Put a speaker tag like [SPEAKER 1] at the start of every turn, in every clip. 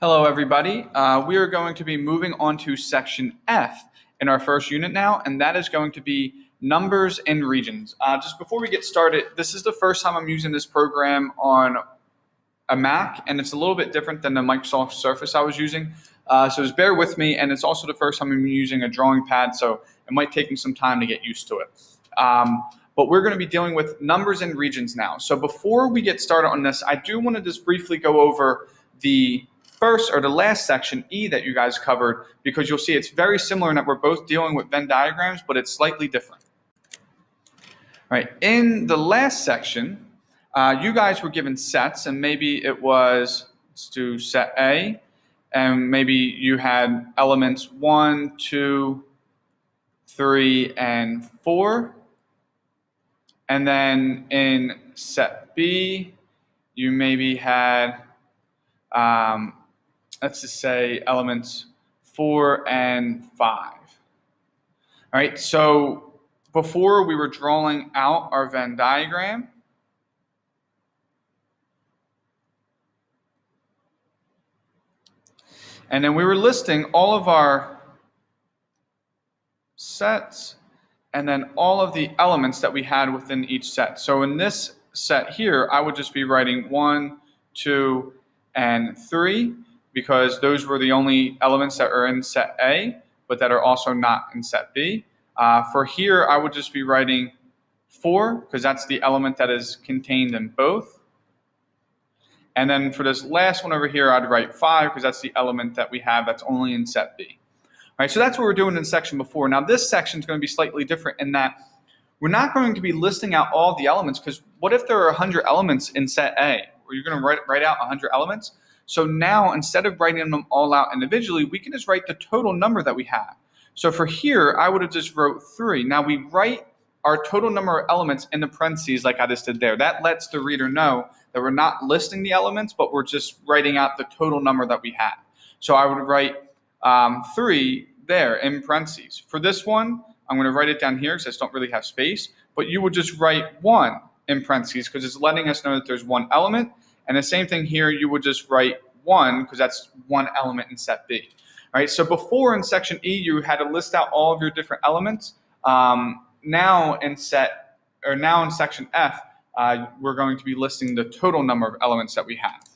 [SPEAKER 1] Hello, everybody. We are going to be moving on to section F in our first unit now, and that is going to be numbers and regions. Just before we get started, this is the first time I'm using this program on a Mac, and it's a little bit different than the Microsoft Surface I was using. So just bear with me, and it's also the first time I'm using a drawing pad, so it might take me some time to get used to it. But we're going to be dealing with numbers and regions now. So before we get started on this, I do want to just briefly go over the first or the last section, E, that you guys covered, because you'll see it's very similar in that we're both dealing with Venn diagrams, but it's slightly different. All right, in the last section, you guys were given sets, and maybe it was, let's do set A, and maybe you had elements 1, 2, 3, and 4. And then in set B, you maybe had, let's just say elements 4 and 5. All right, so before we were drawing out our Venn diagram, and then we were listing all of our sets and then all of the elements that we had within each set. So in this set here, I would just be writing 1, 2, and 3, because those were the only elements that are in set A, but that are also not in set B. For here, I would just be writing 4, because that's the element that is contained in both. And then for this last one over here, I'd write 5, because that's the element that we have that's only in set B. All right, so that's what we're doing in section before. Now this section is going to be slightly different in that we're not going to be listing out all the elements, because what if there are 100 elements in set A? Or you're going to write out 100 elements? So now, instead of writing them all out individually, we can just write the total number that we have. So for here, I would have just wrote 3. Now we write our total number of elements in the parentheses like I just did there. That lets the reader know that we're not listing the elements, but we're just writing out the total number that we have. So I would write 3 there in parentheses. For this one, I'm going to write it down here because I just don't really have space, but you would just write 1 in parentheses because it's letting us know that there's one element. And the same thing here, you would just write 1 because that's one element in set B. All right, so before in section E, you had to list out all of your different elements. Now in section F, we're going to be listing the total number of elements that we have.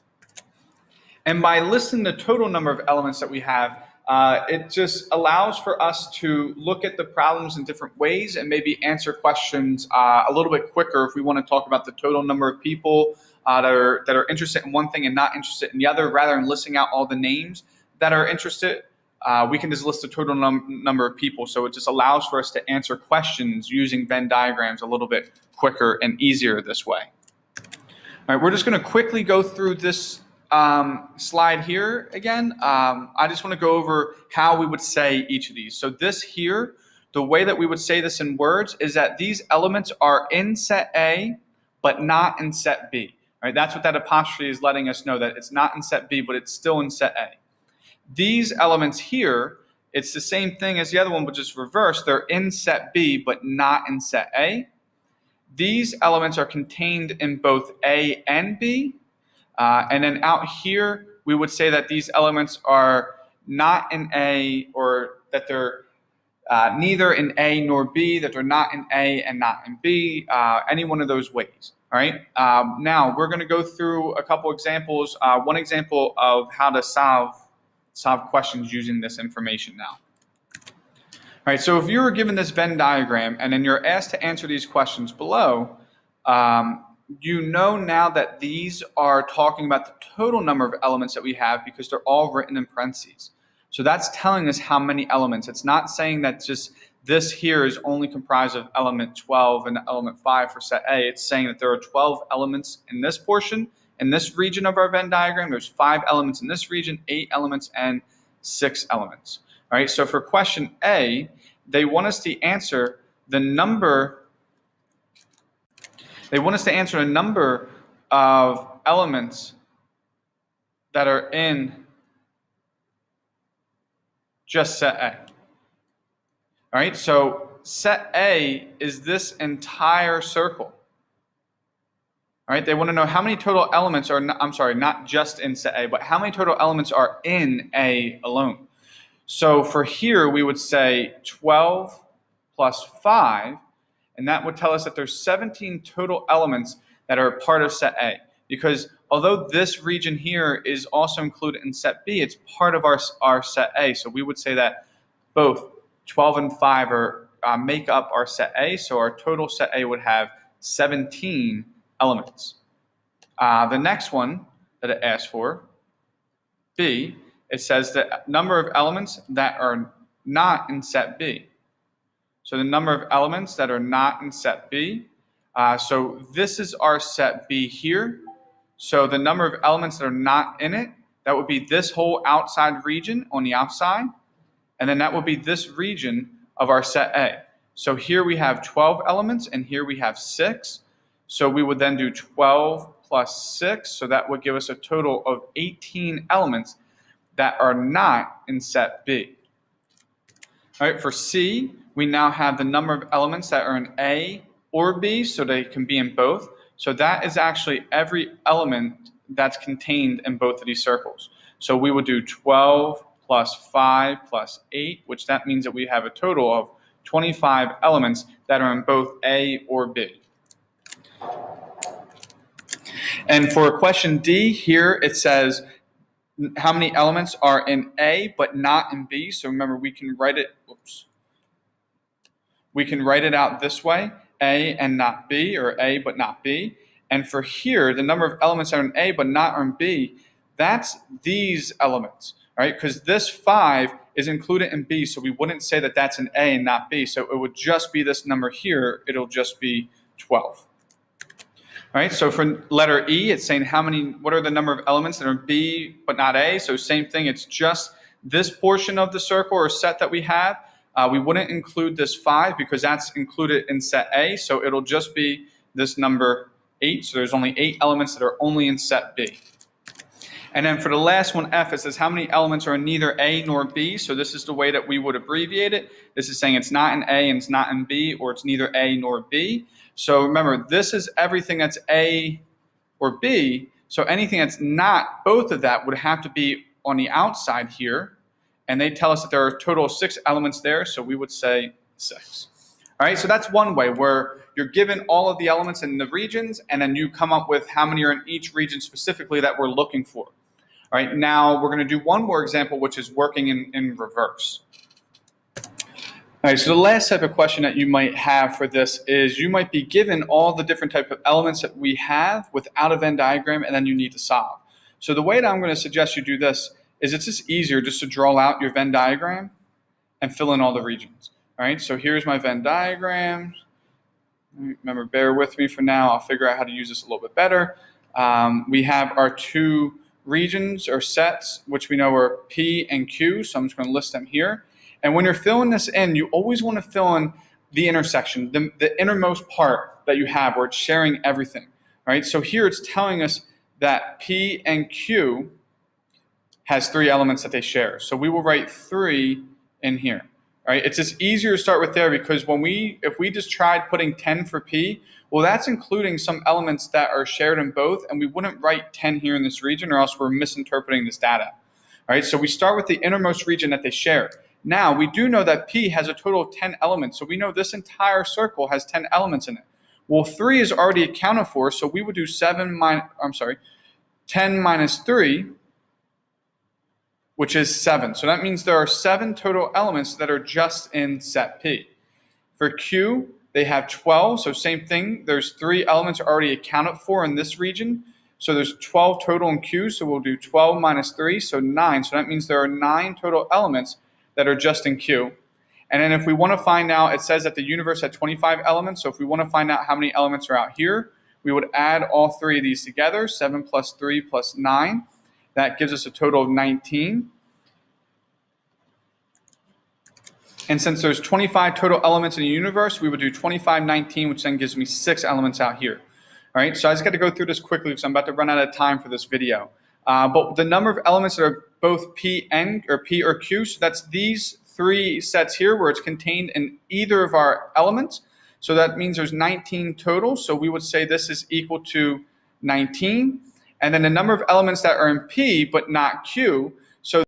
[SPEAKER 1] And by listing the total number of elements that we have, it just allows for us to look at the problems in different ways and maybe answer questions a little bit quicker if we want to talk about the total number of people that are interested in one thing and not interested in the other. Rather than listing out all the names that are interested, we can just list the total number of people. So it just allows for us to answer questions using Venn diagrams a little bit quicker and easier this way. All right, we're just going to quickly go through this slide here again. I just want to go over how we would say each of these. So this here, the way that we would say this in words is that these elements are in set A, but not in set B. All right, that's what that apostrophe is letting us know, that it's not in set B, but it's still in set A. These elements here, it's the same thing as the other one, but just reversed. They're in set B, but not in set A. These elements are contained in both A and B. And then out here, we would say that these elements are not in A, or that they're neither in A nor B, that they're not in A and not in B, any one of those ways. All right. Now we're going to go through a couple examples. One example of how to solve questions using this information now. All right. So if you were given this Venn diagram and then you're asked to answer these questions below, you know now that these are talking about the total number of elements that we have because they're all written in parentheses. So that's telling us how many elements. It's not saying that just this here is only comprised of element 12 and element 5 for set A. It's saying that there are 12 elements in this portion, in this region of our Venn diagram. There's 5 elements in this region, 8 elements, and 6 elements. All right, so for question A, they want us to answer the number. They want us to answer a number of elements that are in just set A. All right, so set A is this entire circle. All right, they want to know how many total elements are, I'm sorry, not just in set A, but how many total elements are in A alone. So for here, we would say 12 plus 5, and that would tell us that there's 17 total elements that are part of set A. Because although this region here is also included in set B, it's part of our set A. So we would say that both 12 and 5 make up our set A. So our total set A would have 17 elements. The next one that it asks for, B, it says the number of elements that are not in set B. So the number of elements that are not in set B. So this is our set B here. So the number of elements that are not in it, that would be this whole outside region on the outside. And then that would be this region of our set A. So here we have 12 elements and here we have 6. So we would then do 12 plus 6. So that would give us a total of 18 elements that are not in set B. All right, for C, we now have the number of elements that are in A or B, so they can be in both. So that is actually every element that's contained in both of these circles. So we would do 12 plus 5 plus 8, which that means that we have a total of 25 elements that are in both A or B. And for question D, here it says how many elements are in A but not in B. So remember, we can write it, we can write it out this way, A and not B, or A but not B. And for here, the number of elements that are in A but not in B, that's these elements, right? Because this 5 is included in B, so we wouldn't say that that's in A and not B. So it would just be this number here. It'll just be 12. All right, so for letter E, it's saying what are the number of elements that are in B but not A? So same thing, it's just this portion of the circle or set that we have. We wouldn't include this 5 because that's included in set A, so it'll just be this number 8. So there's only 8 elements that are only in set B. And then for the last one, F, it says how many elements are in neither A nor B. So this is the way that we would abbreviate it. This is saying it's not in A and it's not in B, or it's neither A nor B. So remember, this is everything that's A or B. So anything that's not both of that would have to be on the outside here. And they tell us that there are a total of 6 elements there. So we would say 6. All right, so that's one way where you're given all of the elements in the regions, and then you come up with how many are in each region specifically that we're looking for. All right, now we're going to do one more example, which is working in reverse. All right, so the last type of question that you might have for this is you might be given all the different type of elements that we have without a Venn diagram, and then you need to solve. So the way that I'm going to suggest you do this is it's just easier just to draw out your Venn diagram and fill in all the regions. All right, so here's my Venn diagram. Remember, bear with me for now. I'll figure out how to use this a little bit better. We have our 2 regions or sets, which we know are P and Q, so I'm just going to list them here. And when you're filling this in, you always want to fill in the intersection, the innermost part that you have where it's sharing everything. All right, so here it's telling us that P and Q has 3 elements that they share. So we will write 3 in here. All right, it's just easier to start with there because if we just tried putting 10 for P, well, that's including some elements that are shared in both, and we wouldn't write 10 here in this region or else we're misinterpreting this data. All right, so we start with the innermost region that they share. Now, we do know that P has a total of 10 elements, so we know this entire circle has 10 elements in it. Well, 3 is already accounted for, so we would do 10 minus 3, which is 7. So that means there are 7 total elements that are just in set P. For Q, they have 12, so same thing. There's 3 elements already accounted for in this region. So there's 12 total in Q, so we'll do 12 minus 3, so 9. So that means there are 9 total elements that are just in Q. And then if we want to find out, it says that the universe had 25 elements, so if we want to find out how many elements are out here, we would add all 3 of these together, 7 plus 3 plus 9. That gives us a total of 19. And since there's 25 total elements in the universe, we would do 25, 19, which then gives me 6 elements out here. All right, so I just got to go through this quickly because I'm about to run out of time for this video. But the number of elements that are both P or Q, so that's these 3 sets here where it's contained in either of our elements. So that means there's 19 total. So we would say this is equal to 19. And then the number of elements that are in P but not Q,